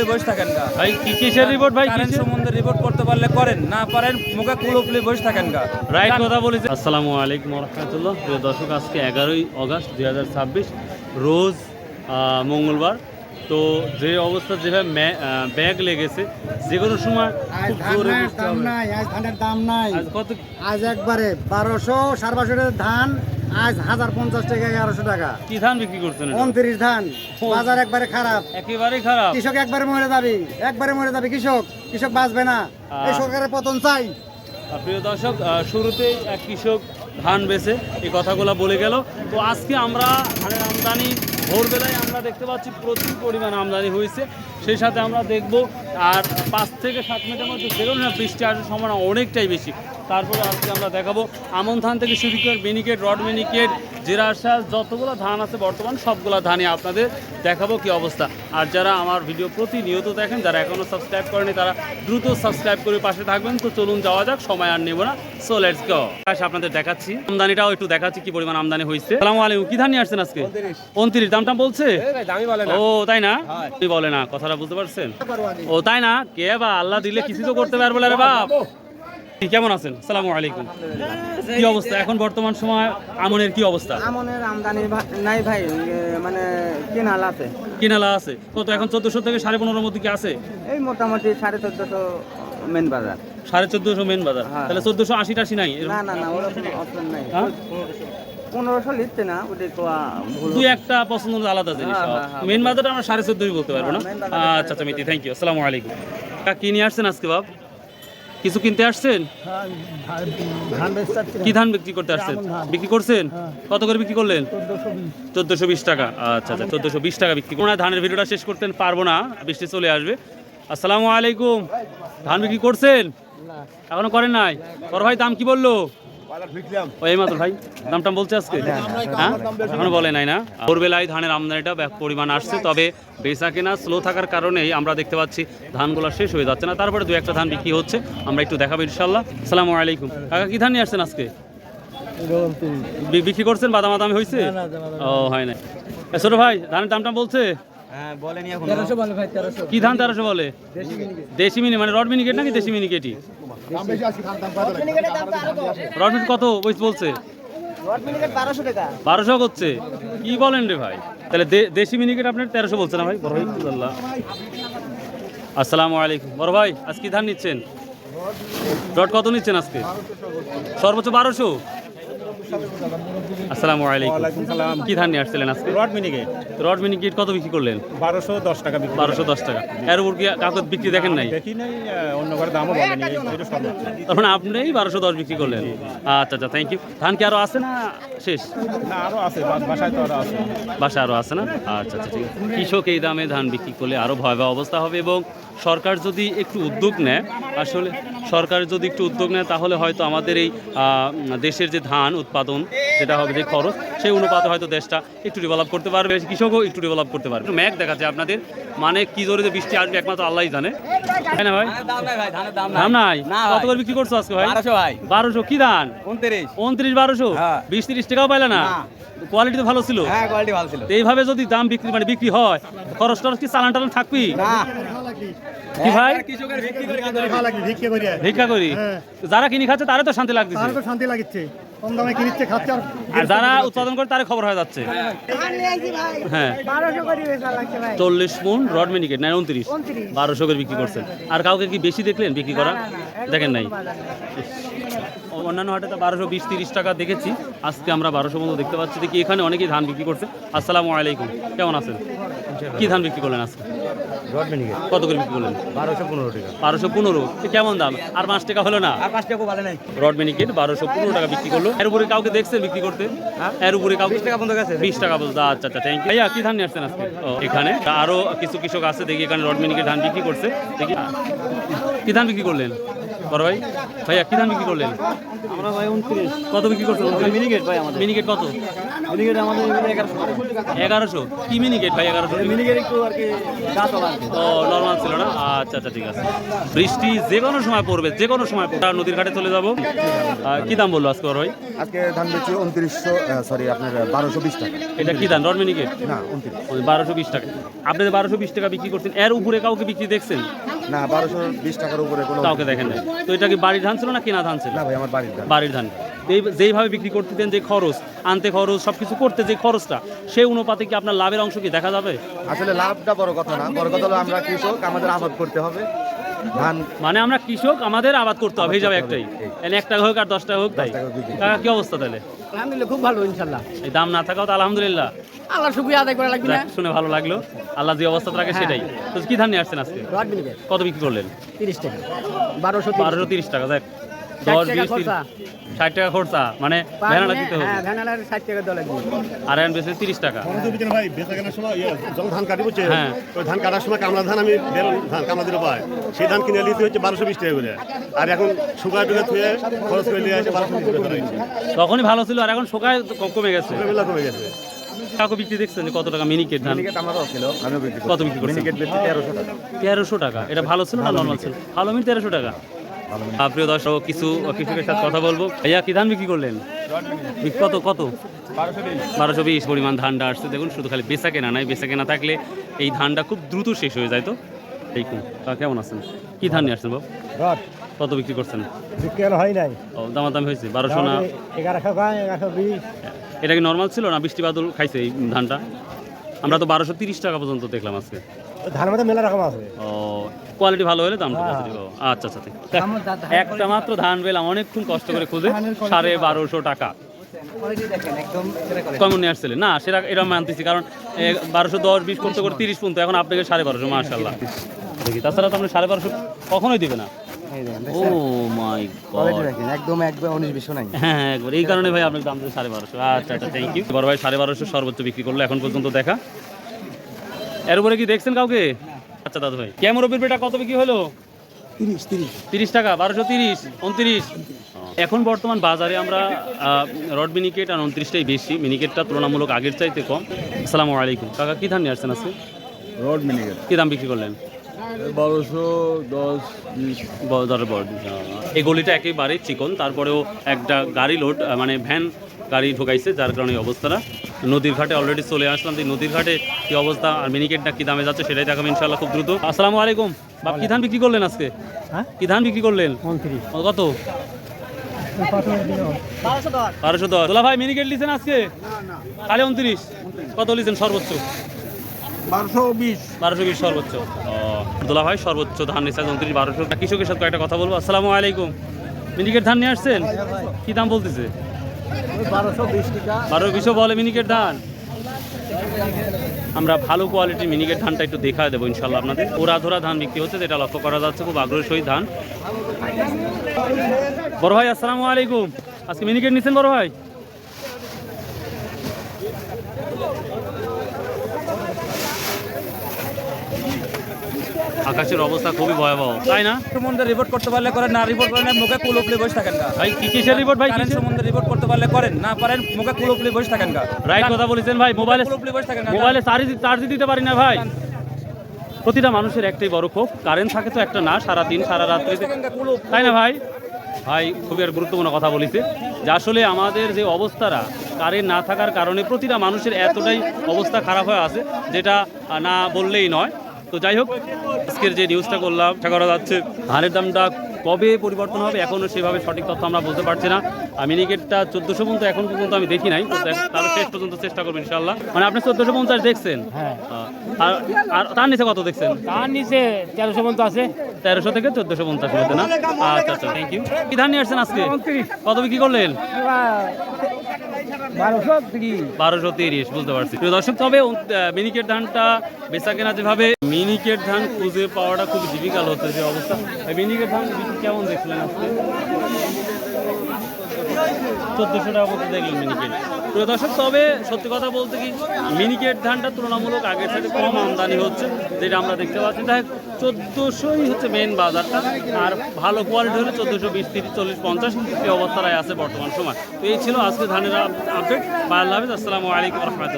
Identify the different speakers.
Speaker 1: বসে থাকেন গা
Speaker 2: ভাই কি কিসের রিপোর্ট ভাই?
Speaker 1: কারেন্ট সম্বন্ধে রিপোর্ট করতে পারলে করেন, না পারেন মুখে কুলুপলি বসে থাকেন গা।
Speaker 2: রাইট কথা বলেছে। আসসালামু আলাইকুম রহমতুল্লাহ। প্রিয় দর্শক, আজকে 11ই আগস্ট 2026 রোজ মঙ্গলবার। তো যে অবস্থা যেভাবে ব্যাগ লেগেছে, যে কোনো সময় খুব জোরে বৃষ্টি হবে।
Speaker 3: আজ ধানের দাম নাই।
Speaker 2: আজ কত?
Speaker 3: আজ একবারে 1200 1250 ধান, আজ 1050 টাকা 1100 টাকা।
Speaker 2: কি ধান বিক্রি করছেন?
Speaker 3: 29 ধান। বাজার একবারে খারাপ,
Speaker 2: একেবারেই খারাপ।
Speaker 3: কৃষক একবারে মরে যাবে কৃষক বাঁচবে না। এই সরকারের পতন চাই।
Speaker 2: প্রিয় দর্শক, শুরুতেই এক কৃষক ধান বেচে এই কথাগুলো বলে গেল। তো আজকে আমরা ধানের আমদানি ভোরবেলায় আমরা দেখতে পাচ্ছি প্রচুর পরিমাণ আমদানি হয়েছে। সেই সাথে আমরা দেখব আর 5 থেকে 7 মিনিটের মধ্যে যে কোনো বৃষ্টি আসার সম্ভাবনা অনেকটাই বেশি। তারপরে আজকে আমরা দেখাবো আমন ধান থেকে শুরু করে মিনিকেট, রড মিনিকেট, জিরাশাস, যতগুলো ধান আছে বর্তমান সবগুলো ধানই আপনাদের দেখাবো কি অবস্থা। আর যারা আমার ভিডিও প্রতিনিয়ত দেখেন, যারা এখনও সাবস্ক্রাইব করেনি, তারা দ্রুত সাবস্ক্রাইব করে পাশে থাকবেন। তো চলুন যাওয়া যাক, সময় আর নেব না। So let's go. আপনাদের দেখাচ্ছি আমদানিটাও একটু দেখাচ্ছি কি পরিমাণ আমদানি হয়েছে। আসসালামু আলাইকুম। কি ধান নিয়ে আসছেন আজকে? 29। দামটা বলছে? ও তাই না? কি বলে না, কথাটা বুঝতে পারছেন? ও তাই না? কে বা আল্লাহ দিলে কিছু তো করতে পারবো রে বাপ। কেমন আছেন? আসসালামু আলাইকুম। কি অবস্থা এখন বর্তমান সময় আমনের কি অবস্থা?
Speaker 3: আমনের আমদানি নাই ভাই, মানে
Speaker 2: কিনালা আছে কত এখন? 1400 থেকে 15.5 মধ্যে কি আছে?
Speaker 3: এই মোটামুটি 1450 মেন বাজার।
Speaker 2: 1450 মেন বাজার। তাহলে 1480 নাই?
Speaker 3: না ওরকম অপশন নাই।
Speaker 2: হ্যাঁ
Speaker 3: 1500 লিখতে না, ওটাই তো ভুল।
Speaker 2: দুই একটা পছন্দ আলাদা জিনিস। মেন বাজারটা আমরা 1450 বলতে পারবো না। আচ্ছা আচ্ছা মিতি, থ্যাংক ইউ। আসসালামু আলাইকুম। কি নিয়ে আসছেন আজকে বাপ? কিছু কিনতে আসছেন? কি ধান বিক্রি করতে আসছেন? বিক্রি করছেন? কত করে বিক্রি করলেন? 1420 টাকা। আচ্ছা আচ্ছা 1420 টাকা বিক্রি করুন। ধানের ভিডিওটা শেষ করতে পারবো না, বৃষ্টি চলে আসবে। আসসালামু আলাইকুম। ধান বিক্রি করছেন? এখনো করেন নাই? বড় ভাই দাম কি বললো? ওই মাত্র ভাই দামটা বলছে আজকে? হ্যাঁ এখনো বলে নাই না। ভোরবেলায় ধানের আমদানিটা পরিমাণ আসছে, তবে বেচা কেনা স্লো থাকার কারণেই আমরা দেখতে পাচ্ছি ধানগুলো শেষ হয়ে যাচ্ছে না। তারপরে দু একটা ধান বিক্রি হচ্ছে, আমরা একটু দেখাবো ইনশাল্লাহ। আসসালামু আলাইকুম। কাকা কি ধান নিয়ে আসছেন আজকে? বিক্রি করছেন? বাদামাদামি হয়েছে? ও হয় না। ছোট ভাই ধানের দামটা বলছে? কি ধান 1300 বলে? দেশি মিনি মানে রড মিনিকেট নাকি দেশি মিনিকেটই? রড মিনিকেট কত বলছে? 1200 করছে। কি বলেন রে ভাই? তাহলে দেশি মিনিকেট আপনার 1300 বলছে না ভাই? বড় ভাই আসসালামু আলাইকুম। বড় ভাই আজ কি ধান নিচ্ছেন? রড কত নিচ্ছেন আজকে? সর্বোচ্চ 1200। আসসালামু আলাইকুম। কি ধান নিয়ে আসছিলেন আজকে? রড মিনিকেট কত বিক্রি করলেন?
Speaker 4: 1210 টাকা।
Speaker 2: 1210 টাকা। এর উপর কি কাগজ বিক্রি দেখেন নাই?
Speaker 4: দেখি নাই, অন্য ঘরে দামও বলেনি।
Speaker 2: তার মানে আপনি 1210 বিক্রি করলেন। আচ্ছা আচ্ছা থ্যাংক ইউ। ধান কি আরো আছে না শেষ?
Speaker 4: না আরো আছে, বাসায় তো আরো আছে।
Speaker 2: বাসা আরো আছে না? আচ্ছা আচ্ছা ঠিক আছে। কৃষক এই দামে ধান বিক্রি করলে আরো ভয়াবহ অবস্থা হবে, এবং সরকার যদি একটু উদ্যোগ নেয়, আসলে সরকার যদি একটু উদ্যোগ নেয় তাহলে হয়তো আমাদের এই দেশের যে ধান উৎপাদন যেটা হবে, যে খরচ, সেই অনুপাতে হয়তো দেশটা একটু ডেভেলপ করতে পারবে, কৃষকও একটু ডেভেলপ করতে পারবে। একটু ম্যাগ দেখাচ্ছে আপনাদের, মানে কি জোরে যে বৃষ্টি আসবে একমাত্র আল্লাহই জানে, তাই না ভাই? দাম নাই? কত করে বিক্রি করছো আজকে ভাই? 1200। কি ধান? 29 1200। 20-30 টাকাও পাইলে না? কোয়ালিটি তো ভালো ছিল।
Speaker 3: হ্যাঁ কোয়ালিটি ভালো ছিল।
Speaker 2: এইভাবে যদি দাম বিক্রি হয়, খরচ টরচ কি চালান টালান থাকবি? কি ভাই ভিক্ষা করি? যারা কিনে খাচ্ছে তারা তো শান্তি লাগছে,
Speaker 3: কম দামে কিনছে খাচ্ছে,
Speaker 2: আর যারা উৎপাদন করে তার খবর হয়ে যাচ্ছে। হ্যাঁ 40 মণ রড মিনিকেট না 29 1200 করে বিক্রি করছেন। আর কাউকে কি বেশি দেখলেন বিক্রি করা? দেখেন নাই? অন্যান্য হাটে তো 1220-30 টাকা দেখেছি, আজকে আমরা 1200 মতো দেখতে পাচ্ছি। দেখি এখানে অনেকেই ধান বিক্রি করছে। আসসালামু আলাইকুম। কেমন আছেন? কি ধান বিক্রি করলেন আজকে? কত করে বিক্রি করলেন?
Speaker 4: 1215 টাকা।
Speaker 2: 1215। কেমন দাম? আর 5 টাকা হলো না?
Speaker 3: আর 5 টাকা ভালো নাই।
Speaker 2: রড মিনিকেট 1215 টাকা বিক্রি করলো। এর উপরে কাউকে দেখছেন বিক্রি করতে? এর উপরে কাউকে
Speaker 3: 20 টাকা বন্ধ গেছে।
Speaker 2: 20 টাকা বলতে। আচ্ছা আচ্ছা থ্যাংক ইউ। ভাইয়া কি ধান নিয়ে আসছেন আজকে? এখানে আরো কিছু কৃষক আছে, দেখি এখানে রড মিনিকেট ধান বিক্রি করছে। দেখি কি ধান বিক্রি করলেন? বড় ভাই ভাইয়া কি ধান বিক্রি করলেন?
Speaker 3: আমরা ভাই 29
Speaker 2: কত বিক্রি করছেন?
Speaker 3: মিনিকেট ভাই আমাদের
Speaker 2: মিনিকেট কত?
Speaker 3: মিনিকেট আমাদের
Speaker 2: 1100। কি মিনিকেট ভাই 1100?
Speaker 3: মিনিকেট একটু আর কি গাছ আলাদা
Speaker 2: ও নরমাল ছিল না? আচ্ছা আচ্ছা ঠিক আছে। বৃষ্টি যে কোনো সময় পড়বে, যে কোনো সময় পড়বে। নদীর ঘাটে চলে যাবো। কি দাম বললো আজকে বড় ভাই?
Speaker 5: আজকে ধান বেচি 2900 সরি আপনার 1220 টাকা।
Speaker 2: এটা কি ধান? রড মিনিকেট
Speaker 5: না 29
Speaker 2: 1220 টাকা। আপনি 1220 টাকা বিক্রি করছেন, এর উপরে কাউকে বিক্রি দেখছেন?
Speaker 5: না 1220 টাকার উপরে কোনো
Speaker 2: কাউকে দেখেন নাই। তো এটা কি বাড়ির ধান ছিল না কেনা ধান ছিল?
Speaker 5: না ভাই আমার বাড়ির ধান।
Speaker 2: বাড়ির ধান। যেইভাবে বিক্রি করতেছেন, যে খরচ আনতে খরচ সব কিছু করতে যে খরচটা, সেই অনুপাতে কি আপনার লাভের অংশ কি দেখা যাবে?
Speaker 5: আসলে লাভটা বড় কথা না, বড় কথা হলো আমরা কৃষক, আমাদের আবাদ করতে হবে ধান।
Speaker 2: মানে আমরা কৃষক, আমাদের আবাদ করতে হবে, এই যাবে একটাই। এনে 1 টাকা হোক আর 10 টাকা হোক তাই।
Speaker 5: 10 টাকা বিক্রি।
Speaker 2: কাকা কি অবস্থা তাহলে?
Speaker 3: আলহামদুলিল্লাহ খুব ভালো ইনশাআল্লাহ।
Speaker 2: এই দাম না থাকাও তো আলহামদুলিল্লাহ।
Speaker 3: আল্লাহ শুকরিয়া আদায় করা লাগবে না।
Speaker 2: যাক, শুনে ভালো লাগলো। আল্লাহ যে অবস্থা রাখে সেটাই। তো কি ধান নিয়ে আসছেন আজকে?
Speaker 3: রড মিনিকেট
Speaker 2: কত বিক্রি করলেন?
Speaker 3: 30 টাকা 1230
Speaker 2: 1230 টাকা। যাক
Speaker 3: 60
Speaker 2: 10
Speaker 3: টাকা
Speaker 2: 20
Speaker 3: খরচা।
Speaker 2: 60 টাকা খরচা, মানে ভেড়াটা দিতে হবে।
Speaker 3: হ্যাঁ ভ্যানালার 60 টাকা দেওয়া লাগবে।
Speaker 2: আর এখন বেশি 30 টাকা।
Speaker 6: ভাই বেচা কেনার সময় যখন ধান কাটি বুঝছে
Speaker 2: হ্যাঁ।
Speaker 6: ওই ধান কাটার সময় কামলা ধান আমি বেরোন ধান কামলা দিলে পাই, সেই ধান কিনে নিতে হচ্ছে 1220 টাকা করে। আর এখন শুকায় টুকে থুয়ে খরচ করে নিয়ে আসে 1220 টাকা হয়েছে।
Speaker 2: তখনই ভালো ছিল, আর এখন শোকায় কমে গেছে।
Speaker 6: বেলা কমে গেছে।
Speaker 2: কাকু বিক্রি দেখছেন যে কত টাকা মিনিকেট ধান?
Speaker 5: মিনিকেট আমারও ছিল, আমিও বিক্রি করি।
Speaker 2: কত বিক্রি করছেন?
Speaker 5: মিনিকেট বেচি 1300 টাকা।
Speaker 2: 1300 টাকা। এটা ভালো ছিল না নরমাল ছিল? ভালো মিনিট 1300 টাকা। প্রিয় দর্শক, কিছু কৃষকের সাথে কথা বলবো। ভাইয়া কি ধান বিক্রি করলেন? কত কত? 1220 পরিমাণ ধানটা আসছে। দেখুন শুধু খালি বেচা কেনা নাই, বেচা কেনা থাকলে এই ধানটা খুব দ্রুত শেষ হয়ে যায়। তো দেখুন কেমন আছেন? কি ধান নিয়ে আসছেন বাবু?
Speaker 3: রড
Speaker 2: কত বিক্রি করছেন?
Speaker 3: বিক্রি হয় নাই।
Speaker 2: ও দামাদামি হয়েছে 1200 না?
Speaker 3: 1100 গায় 1120।
Speaker 2: এটা কি নর্মাল ছিল না বৃষ্টি বাদল খাইছে এই ধানটা? আমরা তো 1230 টাকা পর্যন্ত দেখলাম আজকে।
Speaker 3: ধানের মধ্যে মেলা রকম আছে।
Speaker 2: ও কোয়ালিটি ভালো হলে দামটা বেশি দিবে। আচ্ছা আচ্ছা ঠিক। একটা মাত্র ধান পেলাম অনেকক্ষণ কষ্ট করে খুঁজে 1250 টাকা। কেমন নিয়ে আসছিলেন? না সেটা এটা মানতেছি, কারণ 1210-20 করতে করে 30 পর্যন্ত, এখন আপনাকে 1250 মাশাআল্লাহ। দেখি তাছাড়া তো আপনি 1250 কখনোই দিবে না। ও মাই গড,
Speaker 5: একদম 19-20 নাই।
Speaker 2: হ্যাঁ একবার এই কারণে ভাই আপনার দাম দিল 1250। আচ্ছা আচ্ছা থ্যাংক ইউ। বড় ভাই 1250 সর্বোচ্চ বিক্রি করলো এখন পর্যন্ত দেখা। এর উপরে কি দেখছেন কাউকে? আচ্ছা দাদু ভাই ক্যামেরোপির বেটা কত বিক্রি হলো? 30 টাকা। 1230 29। এখন বর্তমান বাজারে আমরা রড মিনিকেট আর 29টাই বেশি, মিনিকেটটা তুলনামূলক আগের চাইতে কম। আসসালামু আলাইকুম কাকা, কি ধান নিয়ে আসছেন আজকে?
Speaker 4: রড মিনিকেট
Speaker 2: কি দাম বিক্রি করলেন?
Speaker 4: 1210-20।
Speaker 2: এই গলিটা একেবারে চিকন, তারপরেও একটা গাড়ি লোড মানে ভ্যান গাড়ি ঢোকাইছে, যার কারণে এই অবস্থাটা। নদীর ঘাটে অলরেডি চলে আসলাম। এই নদীর ঘাটে কি অবস্থা আর মিনিকেটটা কি দামে যাচ্ছে সেটাই দেখাবো ইনশাআল্লাহ খুব দ্রুত। আসসালামু আলাইকুম বাপ, কি ধান বিক্রি করলেন আজকে?
Speaker 3: হ্যাঁ?
Speaker 2: কি ধান বিক্রি করলেন?
Speaker 3: 29
Speaker 2: কত? 1210। দোলা ভাই মিনিকেট লিছেন আজকে? খালি 29। কত লিছেন সর্বোচ্চ? 1220 সর্বোচ্চ। দোলা ভাই সর্বোচ্চ ধান নিচ্ছে 29 1200। কৃষকের সাথে একটা কথা বলবো। আসসালামু আলাইকুম, মিনিকেট ধান নিয়ে আসছেন? কি দাম বলতেছে?
Speaker 3: 1220 টাকা।
Speaker 2: 1220 বলে মিনিকেট ধান। আমরা ভালো কোয়ালিটির মিনিকেট ধানটা একটু দেখায় দেবো ইনশাল্লাহ আপনাদের। ওরা ধরা ধান বিক্রি হচ্ছে, যেটা লক্ষ্য করা যাচ্ছে, খুব আগ্রহের সহিত ধান। বড় ভাই আসসালামু আলাইকুম, আজকে মিনিকেট নিচ্ছেন বড় ভাই? আকাশের অবস্থা খুবই ভয়াবহ, তাই না?
Speaker 1: সম্বন্ধে রিপোর্ট করতে পারলে করেন, না রিপোর্ট করেন মুখে কুলুপলি বসে থাকেন না
Speaker 2: ভাই কি কিসের রিপোর্ট ভাই?
Speaker 1: কারেন্ট সম্বন্ধে রিপোর্ট করতে পারলে করেন, না পারেন মুখে কুলুপলি বসে থাকেন না।
Speaker 2: রাইট কথা বলেছেন ভাই। মোবাইলে
Speaker 1: কুলুপলি বসে থাকেন না।
Speaker 2: মোবাইলে চার্জ দিতে পারি না ভাই। প্রতিটা মানুষের একটাই বড় ক্ষোভ, কারেন্ট থাকে তো একটা না, সারাদিন সারা রাত্রিতে, তাই না ভাই? ভাই খুবই আর গুরুত্বপূর্ণ কথা বলেছে যে আসলে আমাদের যে অবস্থাটা কারেন্ট না থাকার কারণে প্রতিটা মানুষের এতটাই অবস্থা খারাপ হয়ে আছে, যেটা না বললেই নয়। তো যাই হোক, আজকের যে নিউজটা করলাম, আশা করা যাচ্ছে ধানের দামটা কবে পরিবর্তন হবে এখনও সেভাবে সঠিক তথ্য আমরা বলতে পারছি না। মিনিকেটটা 1400 পর্যন্ত এখন পর্যন্ত আমি দেখি নাই, তো তাহলে শেষ পর্যন্ত চেষ্টা করবো ইনশাল্লাহ। মানে আপনি 1450 দেখছেন, আর তার নিচে কত দেখছেন?
Speaker 3: তার নিচে 1300 পর্যন্ত আছে।
Speaker 2: 1300 থেকে 1450 মধ্যে না? আচ্ছা আচ্ছা থ্যাংক ইউ। কি ধান নিয়ে আসছেন আজকে? কত বিক্রি করলেন? 1230। বুঝতে পারছি প্রিয় দর্শক। তবে মিনিকেট ধানটা বেচা কেনা যেভাবে, মিনিকেট ধান খুঁজে পাওয়াটা খুব ডিফিকাল্ট হচ্ছে যে অবস্থা। মিনিকেট ধান কেমন দেখছিলেন আজকে? 1400 টাকা মতো দেখলেন মিনিকেট। প্রিয় দর্শক, তবে সত্যি কথা বলতে কি মিনিকেট ধানটা তুলনামূলক আগের সাথে কম আমদানি হচ্ছে, যেটা আমরা দেখতে পাচ্ছি। দেখ 1400ই হচ্ছে মেন বাজারটা, আর ভালো কোয়ালিটি হলে 1420, 30, 40, 50 এই অবস্থায় আছে বর্তমান সময়। তো এই ছিল আজকে ধানের আপডেট। আল্লাহ হাফেজ, আসসালামু আলাইকুম রহমতুল্লাহ।